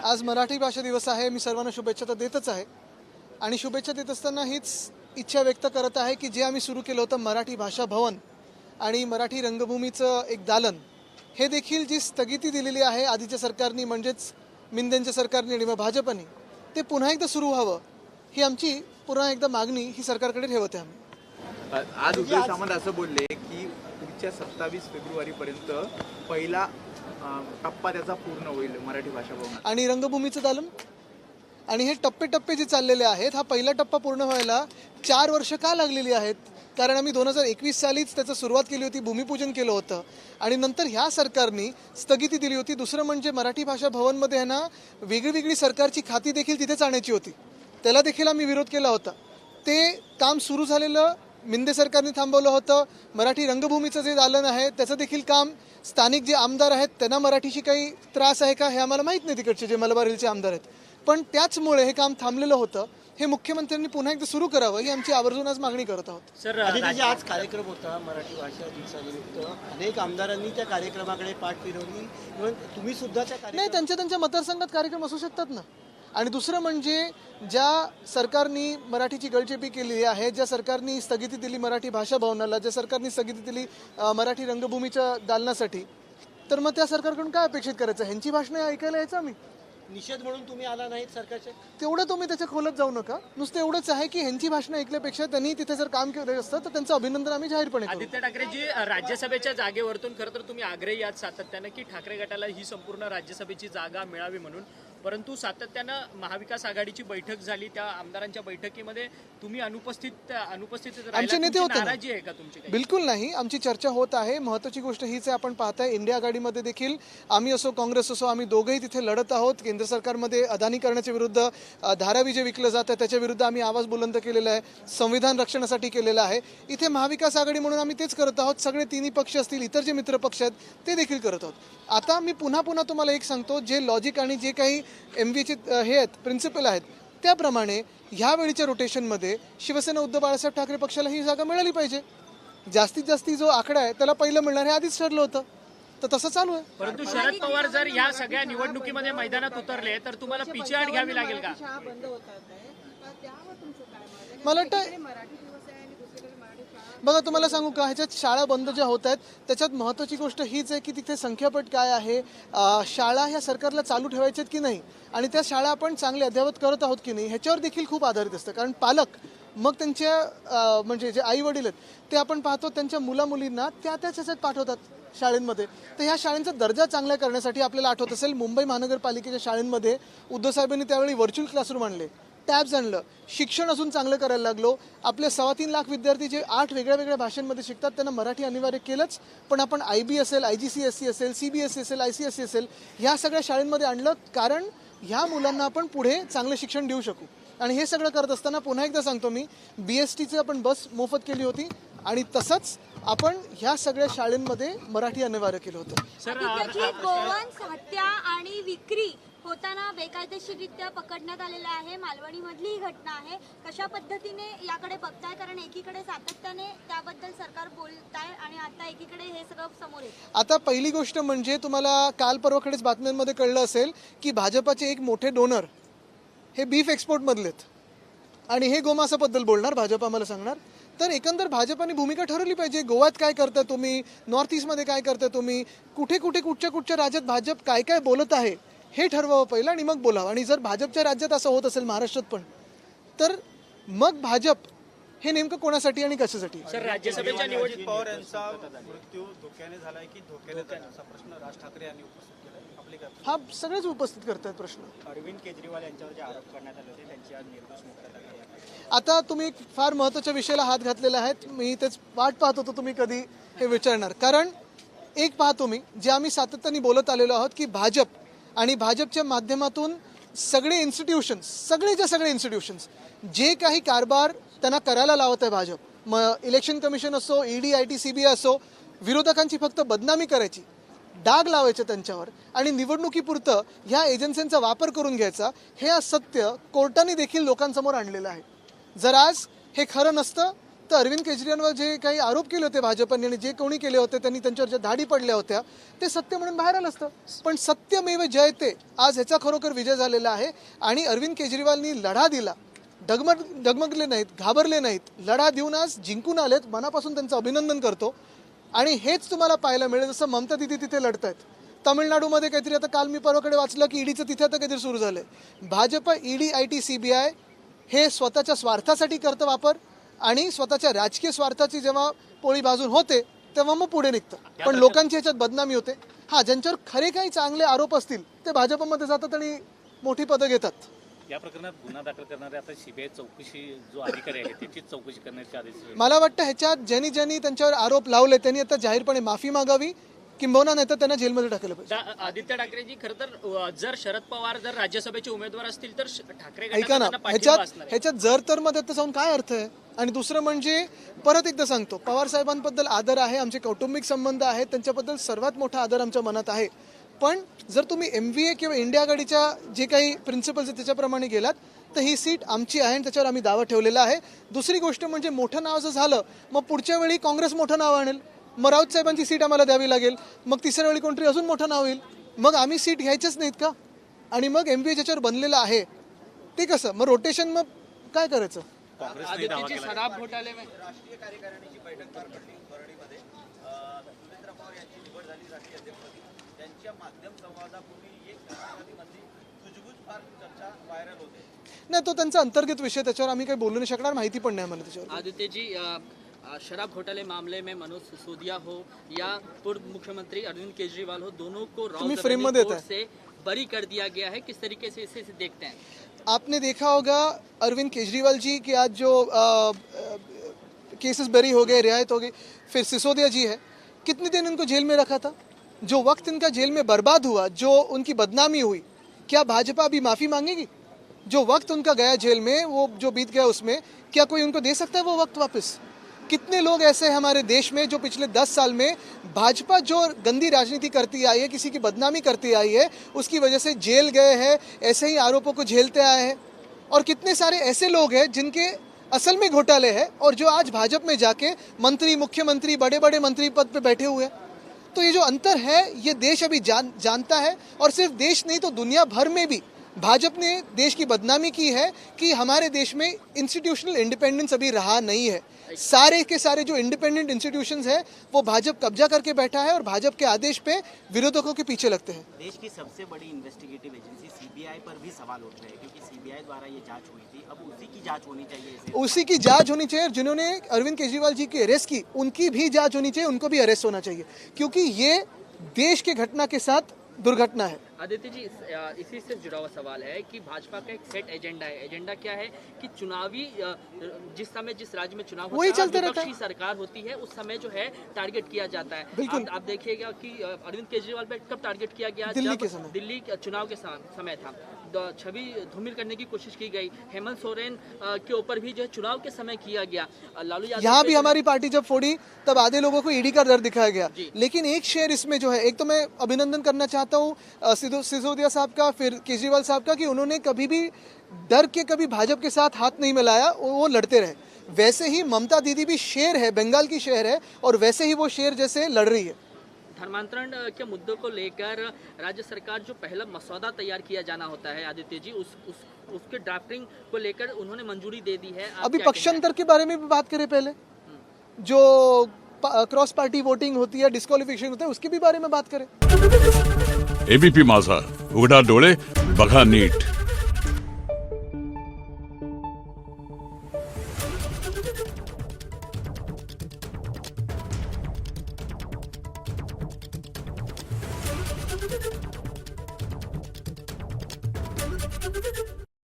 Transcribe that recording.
आज मराठी भाषा दिवस आहे. मी सर्वांना शुभेच्छा तर देतच आहे आणि शुभेच्छा देत असताना हीच इच्छा व्यक्त करत आहे की जे आम्ही सुरू केलं होतं मराठी भाषा भवन आणि मराठी रंगभूमीचं एक दालन, हे देखील जी स्थगिती दिलेली आहे आधीच्या सरकारने म्हणजेच मिंदेंच्या सरकारने आणि मग भाजपने, ते पुन्हा एकदा सुरू व्हावं ही आमची पुन्हा एकदा मागणी ही सरकारकडे ठेवते आम्ही. आज उदय सामंत असं बोलले की पुढच्या 27 फेब्रुवारीपर्यंत पहिला टप्पा त्याचा पूर्ण होईल मराठी भाषा भवन आणि रंगभूमीचं दालन. आणि हे टप्पे जे चाललेले आहेत, हा पहिला टप्पा पूर्ण व्हायला 4 वर्ष का लागलेली आहेत? कारण आम्ही 2021 सालीच त्याचं सुरुवात केली होती, भूमिपूजन केलं होतं आणि नंतर ह्या सरकारने स्थगिती दिली होती. दुसरं म्हणजे मराठी भाषा भवनमध्ये आहे ना वेगळी सरकारची खाती देखील तिथेच आणायची होती, त्याला देखील आम्ही विरोध केला होता. ते काम सुरू झालेलं मिंदे सरकारने थांबवलं होतं. मराठी रंगभूमीचं जे दालन आहे त्याचं देखील काम, स्थानिक जे आमदार आहेत त्यांना मराठीशी काही त्रास आहे का हे आम्हाला माहीत नाही, तिकडचे जे मलबार हिलचे आमदार आहेत, पण त्याचमुळे हे काम थांबलेलं होतं. हे मुख्यमंत्र्यांनी पुन्हा एकदा सुरू करावं ही आमची आवर्जून आज मागणी करत आहोत. सर, आज कार्यक्रम होता मराठी भाषा दिवसानिमित्त, अनेक आमदारांनी त्या कार्यक्रमाकडे पाठ फिरवली, तुम्ही सुद्धा त्या नाही, त्यांच्या मतदारसंघात कार्यक्रम असू शकतात ना. आणि दुसरं म्हणजे ज्या सरकारने मराठीची गळचेपी केली आहे, ज्या सरकारने स्थगिती दिली मराठी भाषा भवनाला, ज्या सरकारने स्थगिती दिली मराठी रंगभूमीच्या दालनासाठी, तर मग त्या सरकारकडून काय अपेक्षित करायचं? ह्यांची भाषणं ऐकायला यायचं आम्ही? निषेध म्हणून तुम्ही आला नाहीत सरकारचे? तेवढं तुम्ही त्याच्या खोलात जाऊ नका. नुसतं एवढंच आहे की ह्यांची भाषणं ऐकल्यापेक्षा त्यांनी तिथे जर काम केलं असतं तर त्यांचं अभिनंदन आम्ही जाहीरपणे करू. आदित्य ठाकरेजी, राज्यसभेच्या जागेवरतून खरं तर तुम्ही आग्रही आहात सातत्यानं की ठाकरे गटाला ही संपूर्ण राज्यसभेची जागा मिळावी म्हणून, परंतु सातत्यानं महाविकास आघाडीची बैठक झाली, त्या आमदारांच्या बैठकीमध्ये तुम्ही अनुपस्थित आमचे नेते होते. नाराजी आहे का तुमची? बिलकुल नाही, आमची चर्चा होत आहे. महत्त्वाची गोष्ट हीच आहे, आपण पाहताय इंडिया आघाडीमध्ये देखील आम्ही असो काँग्रेस असो, आम्ही दोघंही तिथे लढत आहोत. केंद्र सरकारमध्ये अदानीकरणाच्या विरुद्ध, धारावी जे विकलं जातं त्याच्या विरुद्ध आम्ही आवाज बुलंद केलेला आहे, संविधान रक्षणासाठी केलेला आहे. इथे महाविकास आघाडी म्हणून आम्ही तेच करत आहोत. सगळे तिन्ही पक्ष असतील, इतर जे मित्र पक्ष आहेत ते देखील करत आहोत. आता मी पुन्हा तुम्हाला एक सांगतो, जे लॉजिक आणि जे काही MVचे हे आहेत, प्रिन्सिपल आहेत, त्याप्रमाणे ह्या वेळीच्या रोटेशनमध्ये शिवसेना उद्धव बाळासाहेब ठाकरे पक्षाला ही जागा मिळाली पाहिजे. जास्तीत जास्त जो आकडा आहे त्याला पहिलं मिळणार हे आधीच ठरलं होतं, तर तसं चालू आहे. परंतु शरद पवार जर या सगळ्या निवडणुकीमध्ये मैदानात उतरले तर तुम्हाला पिछेहाट घ्यावी लागेल का? मला वाटतं बघा, तुम्हाला सांगू का, ह्याच्यात शाळा बंद ज्या होत आहेत त्याच्यात महत्त्वाची गोष्ट हीच आहे की तिथे संख्यापट काय आहे, शाळा ह्या सरकारला चालू ठेवायच्यात की नाही आणि त्या शाळा आपण चांगले अद्ययावत करत आहोत की नाही ह्याच्यावर देखील खूप आधारित असतं. कारण पालक मग त्यांच्या म्हणजे जे आई वडील आहेत ते आपण पाहतो त्यांच्या मुलामुलींना त्याच ह्याच्यात पाठवतात शाळेंमध्ये. तर ह्या शाळेंचा दर्जा चांगला करण्यासाठी आपल्याला आठवत असेल मुंबई महानगरपालिकेच्या शाळेंमध्ये उद्धव साहेबांनी त्यावेळी व्हर्च्युअल क्लासरूम आणले, टॅब्स आणलं, शिक्षण अजून चांगलं करायला लागलो. आपले 3.25 लाख विद्यार्थी जे 8 वेगळ्या भाषांमध्ये शिकतात त्यांना मराठी अनिवार्य केलंच, पण आपण IB असेल, IGCSE असेल, CBSE असेल, ICSE असेल, ह्या सगळ्या शाळेंमध्ये आणलं, कारण ह्या मुलांना आपण पुढे चांगलं शिक्षण देऊ शकू. आणि हे सगळं करत असताना पुन्हा एकदा सांगतो मी, BSTची आपण बस मोफत केली होती आणि तसंच आपण ह्या सगळ्या शाळेंमध्ये मराठी अनिवार्य केलं होतं. गोवंश हत्या आणि विक्री होताना बेकायदेशीररित्या पकडण्यात आलेलं आहे, मालवणी मधली ही घटना आहे. कशा पद्धतीने याकडे बघताय? कारण एकीकडे सातत्याने त्याबद्दल सरकार बोलताय आणि आता एकीकडे हे सगळं समोर येतं. आता पहिली गोष्ट म्हणजे तुम्हाला काल परवाकडेच बातम्यांमध्ये कळलं असेल की भाजपाचे एक मोठे डोनर हे बीफ एक्सपोर्टमधलेत आणि हे गोमांसाबद्दल बोलणार, भाजप आम्हाला सांगणार. तर एकंदर भाजपाने भूमिका ठरवली पाहिजे. गोव्यात काय करताय तुम्ही, नॉर्थ ईस्टमध्ये काय करताय तुम्ही, कुठच्या राज्यात भाजप काय बोलत आहे हे ठरवावं पहिलं आणि मग बोलावं. आणि जर भाजपच्या राज्यात असं होत असेल, महाराष्ट्रात पण, तर मग भाजप हे नेमकं कोणासाठी आणि कशासाठी? सर, राज्यसभेच्या निवडणुकीत पवार यांचा मृत्यू धोक्याने झालाय की धोक्याने असा प्रश्न राज ठाकरे यांनी उपस्थित केला. आपले काय? हा सगळेच उपस्थित करतायत प्रश्न. अरविंद केजरीवाल यांच्यावर जे आरोप करण्यात आले होते त्यांची आज निर्दोष मुक्तता झाली आहे. आता तुम्ही एक फार महत्त्वाच्या विषयाला हात घातलेला आहे. मी तेच वाट पाहत होतो तुम्ही कधी हे विचारणार. कारण एक पाहतो मी, जे आम्ही सातत्याने बोलत आलेलो आहोत की भाजप आणि भाजपच्या माध्यमातून सगळे इन्स्टिट्यूशन्स जे काही कारभार त्यांना करायला लावत आहे भाजप, मग इलेक्शन कमिशन असो, ED, IT, CBI असो, विरोधकांची फक्त बदनामी करायची, डाग लावायचे त्यांच्यावर आणि निवडणुकीपुरतं ह्या एजन्सींचा वापर करून घ्यायचा, हे सत्य कोर्टाने देखील लोकांसमोर आणलेलं आहे. जर आज हे खरं नसतं तर अरविंद केजरीवालवर जे काही आरोप केले होते भाजपने आणि जे कोणी केले होते त्यांनी त्यांच्यावर ज्या धाडी पडल्या होत्या ते सत्य म्हणून बाहेर आलं असतं. पण सत्यमेव जयते, आज ह्याचा खरोखर विजय झालेला आहे आणि अरविंद केजरीवालनी लढा दिला, डगमगले नाहीत, घाबरले नाहीत, लढा देऊन आज जिंकून आलेत. मनापासून त्यांचं अभिनंदन करतो. आणि हेच तुम्हाला पाहायला मिळेल जसं ममता दिदी तिथे लढत आहेत. तामिळनाडूमध्ये काहीतरी आता काल मी परवाकडे वाचलं की ईडीचं तिथे आता काहीतरी सुरू झालंय. भाजप ईडी IT CBI हे स्वतःच्या स्वार्थासाठी करतं वापर आणि स्वतःच्या राजकीय स्वार्थाची जेव्हा पोळी भाजून होते तेव्हा मग पुढे निघतं. पण लोकांची ह्याच्यात बदनामी होते. ज्यांच्यावर खरे काही चांगले आरोप असतील ते भाजपमध्ये जातात आणि मोठी पदं घेतात. या प्रकरणात गुन्हा दाखल करणारे आता CBI चौकशी जो अधिकारी आहे त्याचीच चौकशी करण्याचे आदेश मला वाटतं ह्याच्यात ज्यांनी त्यांच्यावर आरोप लावले त्यांनी आता जाहीरपणे माफी मागावी, किंबहुना नाही तर त्यांना जेलमध्ये टाकलं पाहिजे. आदित्य ठाकरेजी, खरं तर जर शरद पवार जर राज्यसभेचे उमेदवार असतील तर ठाकरे ऐका ना, गटाचा त्यांना पाठिंबा असणार आहे. ह्याच्यात जर तर मध्ये जाऊन काय अर्थ आहे. आणि दुसरं म्हणजे परत एकदा सांगतो, पवार साहेबांबद्दल आदर आहे, आमचे कौटुंबिक संबंध आहेत, त्यांच्याबद्दल सर्वात मोठा आदर आमच्या मनात आहे. पण जर तुम्ही MVA किंवा इंडिया आघाडीच्या जे काही प्रिन्सिपल्स आहेत त्याच्याप्रमाणे गेलात तर ही सीट आमची आहे आणि त्याच्यावर आम्ही दावा ठेवलेला आहे. दुसरी गोष्ट म्हणजे मोठं नाव जर झालं मग पुढच्या वेळी काँग्रेस मोठं नाव आणेल, मग राऊत साहेबांची सीट आम्हाला द्यावी लागेल, मग तिसऱ्या वेळी कोणतरी अजून मोठं नाव येईल, मग आम्ही सीट घ्यायचंच नाहीत का? आणि मग MVA ज्याच्यावर बनलेलं आहे ते कसं मग रोटेशन मग काय करायचं? आदित्यजी, शराब घोटाले में राष्ट्रीय कार्यकारिणीची बैठक पार पडली परळीमध्ये. देवेंद्र पवार यांची निवड झाली राष्ट्रीय अध्यक्षपदी. त्यांच्या माध्यम संवादापूर्वी एक राष्ट्रवादीमधली कुजबूज फार चर्चा व्हायरल होते. नाही, तो त्यांचा अंतर्गत विषय, त्याच्यावर आम्ही काही बोलू नाही शकणार, माहिती पण नाही आम्हाला त्याच्यावर. आदित्य जी, शराब घोटाले मामले में मनोज सिसोदिया हो या पूर्व मुख्यमंत्री अरविंद केजरीवाल हो, दोनों को तुम्ही फ्रेम मध्ये कोर्ट से बरी कर दिया गया है. किस तरीके से इसे देखते हैं? आपने देखा होगा अरविंद केजरीवाल जी की आज जो केसेस बरी हो गए, रियायत हो गई. फिर सिसोदिया जी है, कितने दिन इनको जेल में रखा था? जो वक्त इनका जेल में बर्बाद हुआ, जो उनकी बदनामी हुई, क्या भाजपा अभी माफ़ी मांगेगी? जो वक्त उनका गया जेल में, वो जो बीत गया उसमें क्या कोई उनको दे सकता है वो वक्त वापस? कितने लोग ऐसे हैं हमारे देश में जो पिछले 10 साल में भाजपा जो गंदी राजनीति करती आई है, किसी की बदनामी करती आई है, उसकी वजह से जेल गए हैं, ऐसे ही आरोपों को झेलते आए हैं. और कितने सारे ऐसे लोग हैं जिनके असल में घोटाले हैं और जो आज भाजपा में जाके मंत्री, मुख्यमंत्री, बड़े बड़े मंत्री पद पे बैठे हुए हैं. तो ये जो अंतर है ये देश अभी जानता है. और सिर्फ देश नहीं तो दुनिया भर में भी भाजपा ने देश की बदनामी की है कि हमारे देश में इंस्टीट्यूशनल इंडिपेंडेंस अभी रहा नहीं है. सारे के सारे जो इंडिपेंडेंट इंस्टीट्यूशंस हैं वो भाजपा कब्जा करके बैठा है और भाजपा के आदेश पे विरोधकों के पीछे लगते हैं. देश की सबसे बड़ी इन्वेस्टिगेटिव एजेंसी CBI पर भी सवाल उठ रहे हैं क्योंकि CBI द्वारा ये जांच हुई थी. अब उसी की जांच होनी चाहिए इसे. उसी की जांच होनी चाहिए. जिन्होंने अरविंद केजरीवाल जी की अरेस्ट की उनकी भी जांच होनी चाहिए, उनको भी अरेस्ट होना चाहिए क्योंकि ये देश के घटना के साथ दुर्घटना है. आदित्य जी, इसी से जुड़ा हुआ सवाल है कि भाजपा का एक सेट एजेंडा है. एजेंडा क्या है कि चुनावी जिस समय जिस राज्य में चुनाव वही होता है, चलते रहता है. विपक्षी सरकार होती है, उस समय जो है टारगेट किया जाता है. बिल्कुल. आप देखिएगा कि अरविंद केजरीवाल पे कब टारगेट किया गया? दिल्ली जब के समय. दिल्ली चुनाव के समय था. छवि धूमिल करने की कोशिश की गई. हेमंत सोरेन के ऊपर भी जो है चुनाव के समय किया गया. लालू यादव यहाँ पे भी जो- हमारी पार्टी जब फोड़ी तब आधे लोगों को ईडी का डर दिखाया गया. लेकिन एक शेयर इसमें जो है, एक तो मैं अभिनंदन करना चाहता हूँ सिसोदिया साहब का, फिर केजरीवाल साहब का, कि उन्होंने कभी भी डर के कभी भाजपा के साथ हाथ नहीं मिलाया, वो लड़ते रहे. वैसे ही ममता दीदी भी शेर है, बंगाल की शेर है और वैसे ही वो शेर जैसे लड़ रही है. धर्मांतरण के मुद्दों को लेकर राज्य सरकार जो पहला मसौदा तैयार किया जाना होता है आदित्य जी, उसके ड्राफ्टिंग को लेकर उन्होंने मंजूरी दे दी है. आप अभी क्या पक्षांतर के बारे में भी बात करें पहले. जो क्रॉस पार्टी वोटिंग होती है, डिस्क्वालिफिकेशन होता है, उसके भी बारे में बात करें. ABP माझा, उघडा डोळे बघा नीट.